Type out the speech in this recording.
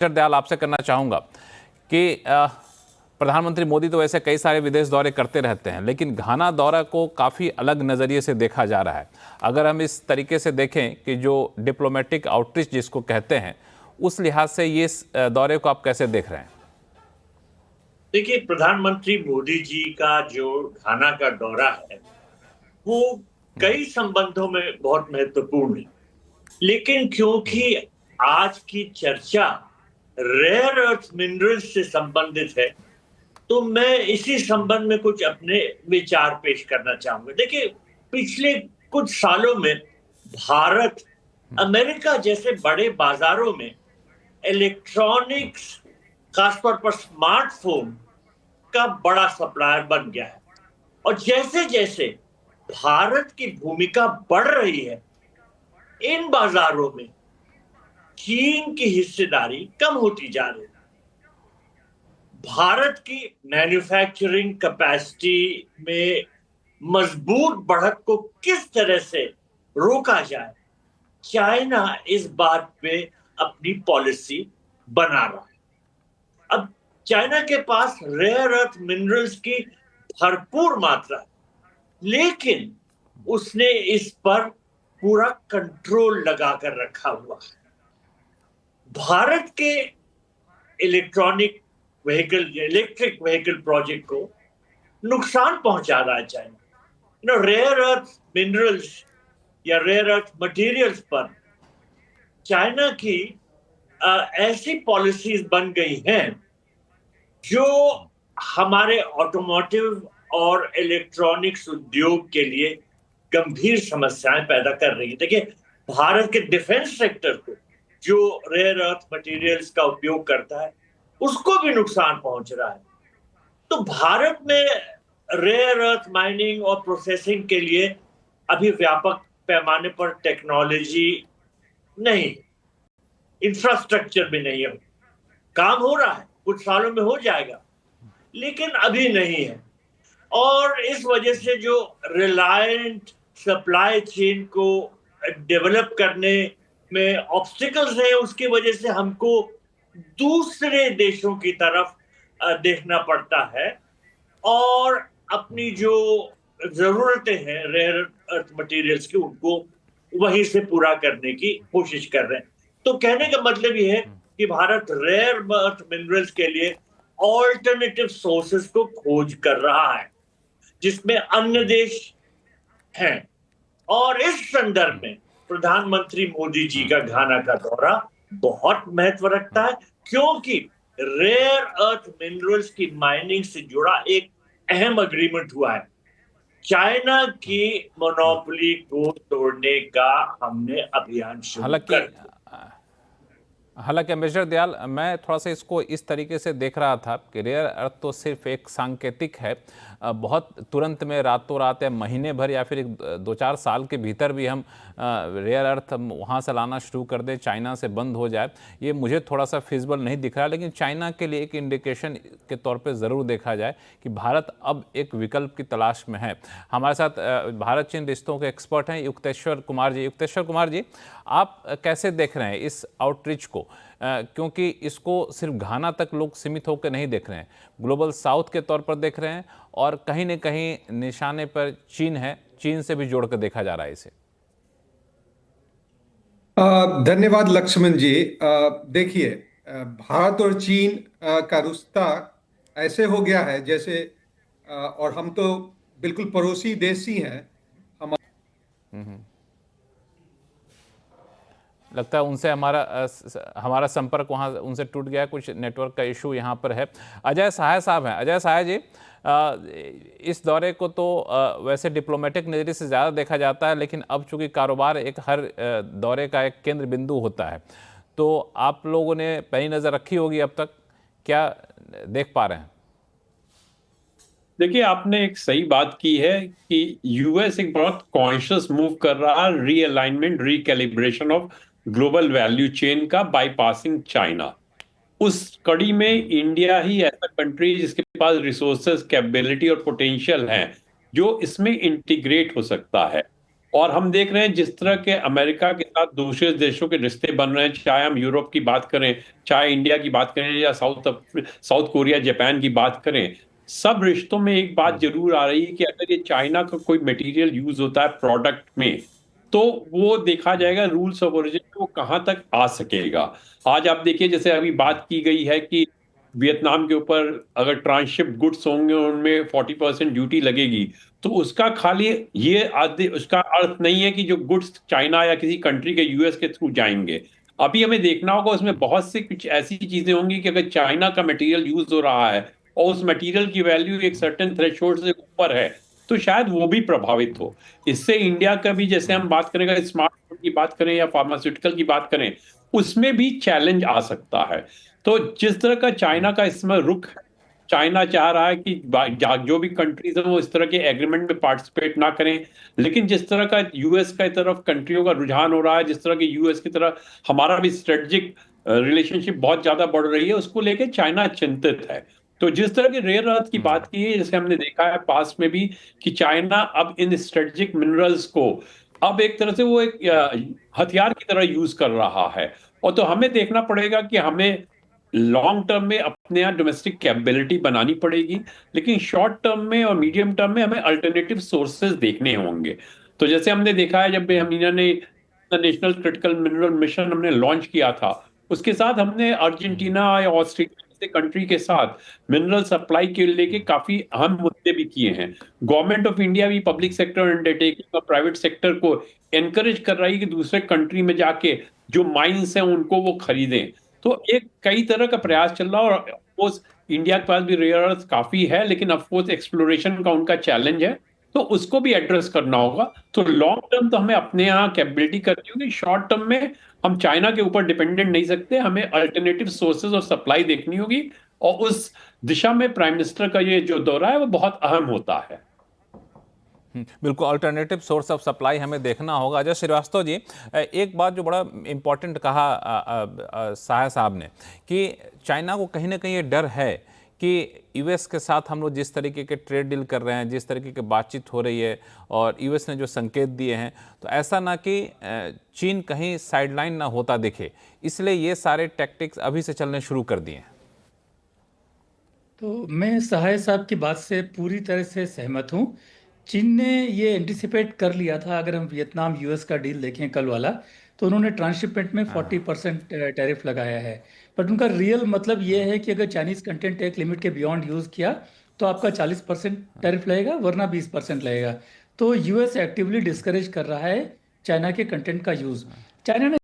दयाल आपसे करना चाहूंगा कि प्रधानमंत्री मोदी तो वैसे कई सारे विदेश दौरे करते रहते हैं, लेकिन घाना दौरा को काफ़ी अलग नज़रिए से देखा जा रहा है। अगर हम इस तरीके से देखें कि जो डिप्लोमेटिक आउटरीच जिसको कहते हैं, उस लिहाज से ये दौरे को आप कैसे देख रहे हैं? देखिए, प्रधानमंत्री मोदी जी का जो घाना का दौरा है वो कई संबंधों में बहुत महत्वपूर्ण है, लेकिन क्योंकि आज की चर्चा रेयर अर्थ मिनरल्स से संबंधित है, तो मैं इसी संबंध में कुछ अपने विचार पेश करना चाहूंगा। देखिए, पिछले कुछ सालों में भारत अमेरिका जैसे बड़े बाजारों में इलेक्ट्रॉनिक्स, खासतौर पर स्मार्टफोन का बड़ा सप्लायर बन गया है। और जैसे जैसे भारत की भूमिका बढ़ रही है इन बाजारों में, चीन की हिस्सेदारी कम होती जा रही है। भारत की मैन्युफैक्चरिंग कैपेसिटी में मजबूत बढ़त को किस तरह से रोका जाए, चाइना इस बात पे अपनी पॉलिसी बना रहा है। अब चाइना के पास रेयर अर्थ मिनरल्स की भरपूर मात्रा है, लेकिन उसने इस पर पूरा कंट्रोल लगाकर रखा हुआ है। भारत के इलेक्ट्रिक व्हीकल प्रोजेक्ट को नुकसान पहुंचा रहा है चाइना। रेयर अर्थ मिनरल्स या रेयर अर्थ मटेरियल्स पर चाइना की ऐसी पॉलिसीज बन गई हैं जो हमारे ऑटोमोटिव और इलेक्ट्रॉनिक्स उद्योग के लिए गंभीर समस्याएं पैदा कर रही है। देखिए, भारत के डिफेंस सेक्टर को जो रेयर अर्थ मटेरियल्स का उपयोग करता है उसको भी नुकसान पहुंच रहा है। तो भारत में रेयर अर्थ माइनिंग और प्रोसेसिंग के लिए अभी व्यापक पैमाने पर टेक्नोलॉजी नहीं, इंफ्रास्ट्रक्चर भी नहीं है। काम हो रहा है, कुछ सालों में हो जाएगा, लेकिन अभी नहीं है। और इस वजह से जो रिलायंट सप्लाई चेन को डेवलप करने में ऑब्स्टिकल्स हैं, उसकी वजह से हमको दूसरे देशों की तरफ देखना पड़ता है और अपनी जो जरूरतें हैं रेयर अर्थ मटेरियल्स की, उनको वहीं से पूरा करने की कोशिश कर रहे हैं। तो कहने का मतलब ये है कि भारत रेयर अर्थ मिनरल्स के लिए ऑल्टरनेटिव सोर्सेस को खोज कर रहा है, जिसमें अन्य देश हैं। और इस संदर्भ में प्रधानमंत्री मोदी जी का घाना का दौरा बहुत महत्व रखता है, क्योंकि रेयर अर्थ मिनरल्स की माइनिंग से जुड़ा एक अहम एग्रीमेंट हुआ है। चाइना की मोनोपोली को तोड़ने का हमने अभियान शुरू कर दिया। हालांकि एम्बेसडर दयाल, मैं थोड़ा सा इसको इस तरीके से देख रहा था कि रेयर अर्थ तो सिर्फ एक सांकेतिक है। बहुत तुरंत में, रातों रात या महीने भर या फिर 2-4 साल के भीतर भी हम रेयर अर्थ वहाँ से लाना शुरू कर दें, चाइना से बंद हो जाए, ये मुझे थोड़ा सा फिजिबल नहीं दिख रहा। लेकिन चाइना के लिए एक इंडिकेशन के तौर पे ज़रूर देखा जाए कि भारत अब एक विकल्प की तलाश में है। हमारे साथ भारत चीन रिश्तों के एक्सपर्ट हैं युक्तेश्वर कुमार जी। युक्तेश्वर कुमार जी, आप कैसे देख रहे हैं इस आउटरीच को? क्योंकि इसको सिर्फ घाना तक लोग सीमित होकर नहीं देख रहे हैं, ग्लोबल साउथ के तौर पर देख रहे हैं, और कहीं न कहीं निशाने पर चीन है, चीन से भी जोड़कर देखा जा रहा है इसे। धन्यवाद लक्ष्मण जी। देखिए, भारत और चीन का रिश्ता ऐसे हो गया है जैसे, और हम तो बिल्कुल पड़ोसी देश ही हैं। लगता है उनसे हमारा संपर्क वहाँ उनसे टूट गया है, कुछ नेटवर्क का इशू यहाँ पर है। अजय सहाय साहब हैं। अजय सहाय जी, इस दौरे को तो वैसे डिप्लोमेटिक नज़रिए से ज़्यादा देखा जाता है, लेकिन अब चूंकि कारोबार एक हर दौरे का एक केंद्र बिंदु होता है, तो आप लोगों ने पैनी नज़र रखी होगी अब तक, क्या देख पा रहे हैं? देखिए, आपने एक सही बात की है कि यूएस एक बहुत कॉन्शियस मूव कर रहा है, realignment, recalibration of global value chain का, बाईपासिंग चाइना। उस कड़ी में इंडिया ही ऐसा कंट्री जिसके पास रिसोर्सेज, कैपेबिलिटी और पोटेंशियल हैं जो इसमें इंटीग्रेट हो सकता है। और हम देख रहे हैं जिस तरह के अमेरिका के साथ दूसरे देशों के रिश्ते बन रहे हैं, चाहे हम यूरोप की बात करें, चाहे इंडिया की बात करें, या साउथ कोरिया जापान की बात करें, सब रिश्तों में एक बात जरूर आ रही है कि अगर ये चाइना का कोई मटेरियल यूज होता है प्रोडक्ट में, तो वो देखा जाएगा रूल्स ऑफ ओरिजिन वो कहाँ तक आ सकेगा। आज आप देखिए, जैसे अभी बात की गई है कि वियतनाम के ऊपर अगर ट्रांसशिप गुड्स होंगे उनमें 40% ड्यूटी लगेगी, तो उसका खाली ये आदि उसका अर्थ नहीं है कि जो गुड्स चाइना या किसी कंट्री के यूएस के थ्रू जाएंगे। अभी हमें देखना होगा उसमें बहुत सी कुछ ऐसी चीजें होंगी कि अगर चाइना का मटेरियल यूज हो रहा है और उस मटेरियल की वैल्यू एक सर्टेन थ्रेशोल्ड से ऊपर है, तो शायद वो भी प्रभावित हो। इससे इंडिया का भी, जैसे हम बात करेंगे स्मार्टफोन की बात करें या फार्मास्यूटिकल की बात करें, उसमें भी चैलेंज आ सकता है। तो जिस तरह का चाइना का इसमें रुख है, चाइना चाह रहा है कि जो भी कंट्रीज हैं वो इस तरह के एग्रीमेंट में पार्टिसिपेट ना करें, लेकिन जिस तरह का यूएस का तरफ कंट्रियों का रुझान हो रहा है, जिस तरह के यूएस की तरह हमारा भी स्ट्रेटजिक रिलेशनशिप बहुत ज्यादा बढ़ रही है, उसको लेके चाइना चिंतित है। तो जिस तरह के रेयर अर्थ की बात की है, जैसे हमने देखा है पास में भी कि चाइना अब इन स्ट्रेटजिक मिनरल्स को अब एक तरह से वो एक हथियार की तरह यूज कर रहा है। और तो हमें देखना पड़ेगा कि हमें लॉन्ग टर्म में अपने यहाँ डोमेस्टिक कैपेबिलिटी बनानी पड़ेगी, लेकिन शॉर्ट टर्म में और मीडियम टर्म में हमें अल्टरनेटिव सोर्सेज देखने होंगे। तो जैसे हमने देखा है, जब हम इन्होंने नेशनल क्रिटिकल मिनरल मिशन हमने लॉन्च किया था, उसके साथ हमने अर्जेंटीना या ऑस्ट्रेलिया जैसे कंट्री के साथ मिनरल सप्लाई के लेके काफी अहम मुद्दे भी किए हैं। गवर्नमेंट ऑफ इंडिया भी पब्लिक सेक्टर अंडरटेकिंग और प्राइवेट सेक्टर को एनकरेज कर रही है कि दूसरे कंट्री में जाके जो माइंस हैं उनको वो खरीदें। तो एक कई तरह का प्रयास चल रहा है, और ऑफकोर्स इंडिया के पास भी रेयर अर्थ काफी है, लेकिन ऑफकोर्स एक्सप्लोरेशन का उनका चैलेंज है, तो उसको भी एड्रेस करना होगा। तो लॉन्ग टर्म तो हमें अपने यहाँ कैपेबिलिटी करनी होगी, शॉर्ट टर्म में हम चाइना के ऊपर डिपेंडेंट नहीं सकते, हमें अल्टरनेटिव सोर्सेज और सप्लाई देखनी होगी, और उस दिशा में प्राइम मिनिस्टर का ये जो दौरा है वो बहुत अहम होता है। बिल्कुल, अल्टरनेटिव सोर्स ऑफ सप्लाई हमें देखना होगा। अजय श्रीवास्तव जी, एक बात जो बड़ा इम्पोर्टेंट कहा साहा साहब ने, कि चाइना को कहीं ना कहीं ये डर है कि यूएस के साथ हम लोग जिस तरीके के ट्रेड डील कर रहे हैं, जिस तरीके की बातचीत हो रही है, और यूएस ने जो संकेत दिए हैं, तो ऐसा ना कि चीन कहीं साइडलाइन ना होता दिखे, इसलिए ये सारे टैक्टिक्स अभी से चलने शुरू कर दिए हैं। तो मैं सहाय साहब की बात से पूरी तरह से सहमत हूँ। चीन ने ये एंटिसिपेट कर लिया था। अगर हम वियतनाम यूएस का डील देखें कल वाला, तो उन्होंने ट्रांसशिपमेंट में 40% टैरिफ लगाया है। बट उनका रियल मतलब ये है कि अगर चाइनीज कंटेंट एक लिमिट के बियॉन्ड यूज़ किया तो आपका 40% टैरिफ लगेगा, वरना 20% लगेगा। तो यूएस एक्टिवली डिस्करेज कर रहा है चाइना के कंटेंट का यूज़। चाइना ने